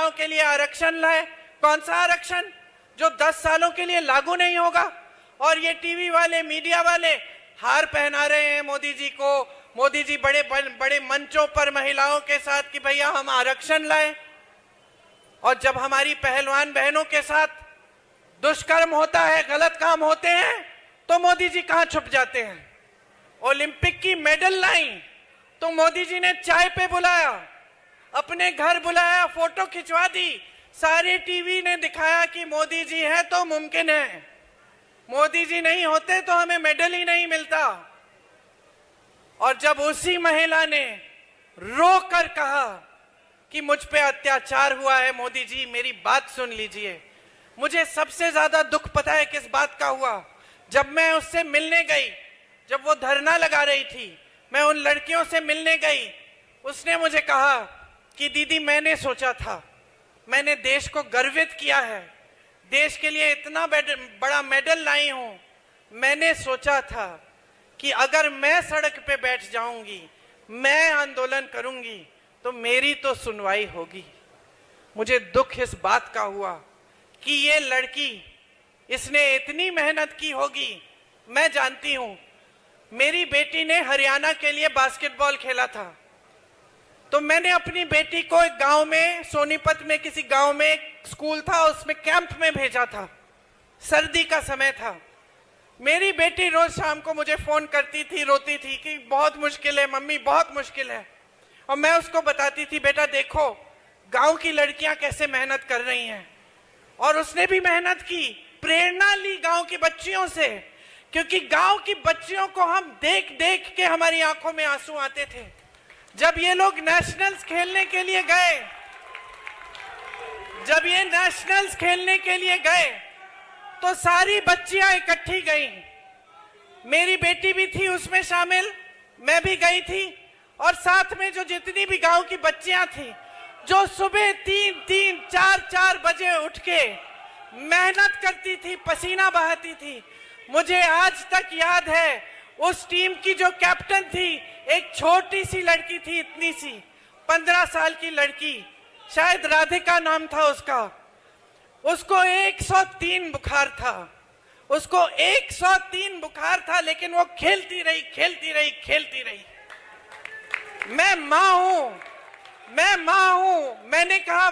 महिलाओं के लिए आरक्षण लाए। कौन सा आरक्षण? जो 10 सालों के लिए लागू नहीं होगा। और ये टीवी वाले, मीडिया वाले हार पहना रहे हैं मोदी जी को। मोदी जी बड़े बड़े मंचों पर महिलाओं के साथ कि भैया हम आरक्षण लाए, और जब हमारी पहलवान बहनों के साथ दुष्कर्म होता है, गलत काम होते हैं, तो मोदी जी कहां छुप जाते हैं। ओलंपिक की मेडल लाई तो मोदी जी ने चाय पे बुलाया, अपने घर बुलाया, फोटो खिंचवा दी, सारे टीवी ने दिखाया कि मोदी जी है तो मुमकिन है। मोदी जी नहीं होते तो हमें मेडल ही नहीं मिलता। और जब उसी महिला ने रो कर कहा कि मुझ पे अत्याचार हुआ है, मोदी जी मेरी बात सुन लीजिए। मुझे सबसे ज्यादा दुख पता है किस बात का हुआ? जब मैं उससे मिलने गई, जब वो धरना लगा रही थी, मैं उन लड़कियों से मिलने गई, उसने मुझे कहा कि दीदी मैंने सोचा था, मैंने देश को गर्वित किया है, देश के लिए इतना बड़ा मेडल लाई हूं, मैंने सोचा था कि अगर मैं सड़क पे बैठ जाऊंगी, मैं आंदोलन करूंगी, तो मेरी तो सुनवाई होगी। मुझे दुख इस बात का हुआ कि ये लड़की, इसने इतनी मेहनत की होगी। मैं जानती हूं, मेरी बेटी ने हरियाणा के लिए बास्केटबॉल खेला था, तो मैंने अपनी बेटी को एक गांव में, सोनीपत में किसी गांव में एक स्कूल था, उसमें कैंप में भेजा था। सर्दी का समय था। मेरी बेटी रोज शाम को मुझे फोन करती थी, रोती थी कि बहुत मुश्किल है मम्मी, बहुत मुश्किल है। और मैं उसको बताती थी, बेटा देखो गांव की लड़कियां कैसे मेहनत कर रही हैं। और उसने भी मेहनत की, प्रेरणा ली गांव की बच्चियों से, क्योंकि गांव की बच्चियों को हम देख देख के हमारी आंखों में आंसू आते थे। जब ये लोग नेशनल्स खेलने के लिए गए, जब ये नेशनल्स खेलने के लिए गए, तो सारी बच्चियां इकट्ठी गईं। मेरी बेटी भी थी उसमें शामिल, मैं भी गई थी, और साथ में जो जितनी भी गांव की बच्चियां थी, जो सुबह 3-3, 4-4 बजे उठ के मेहनत करती थी, पसीना बहाती थी। मुझे आज तक याद है, उस टीम की जो कैप्टन थी, एक छोटी सी लड़की थी, इतनी सी 15 साल की लड़की, शायद राधिका नाम था उसका। उसको 103 बुखार था, उसको 103 बुखार था, लेकिन वो खेलती रही, खेलती रही, खेलती रही। मैं मां हूं, मैं मां हूं। मैंने कहा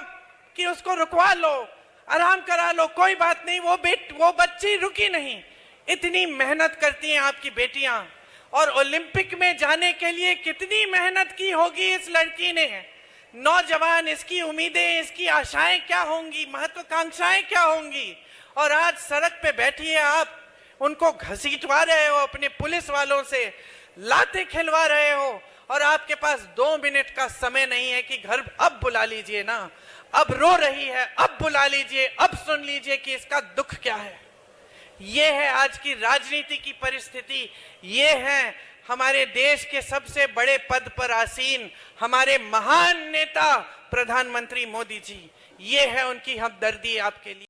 कि उसको रुकवा लो, आराम करा लो, कोई बात नहीं। वो बच्ची रुकी नहीं। इतनी मेहनत करती हैं आपकी बेटियां, और ओलंपिक में जाने के लिए कितनी मेहनत की होगी इस लड़की ने। नौजवान, इसकी उम्मीदें, इसकी आशाएं क्या होंगी, महत्वाकांक्षाएं क्या होंगी। और आज सड़क पे बैठी है, आप उनको घसीटवा रहे हो, अपने पुलिस वालों से लाते खिलवा रहे हो, और आपके पास 2 मिनट का समय नहीं है कि घर अब बुला लीजिए ना, अब रो रही है, अब बुला लीजिए, अब सुन लीजिए कि इसका दुख क्या है। ये है आज की राजनीति की परिस्थिति। ये है हमारे देश के सबसे बड़े पद पर आसीन हमारे महान नेता प्रधानमंत्री मोदी जी। ये है उनकी हमदर्दी आपके लिए।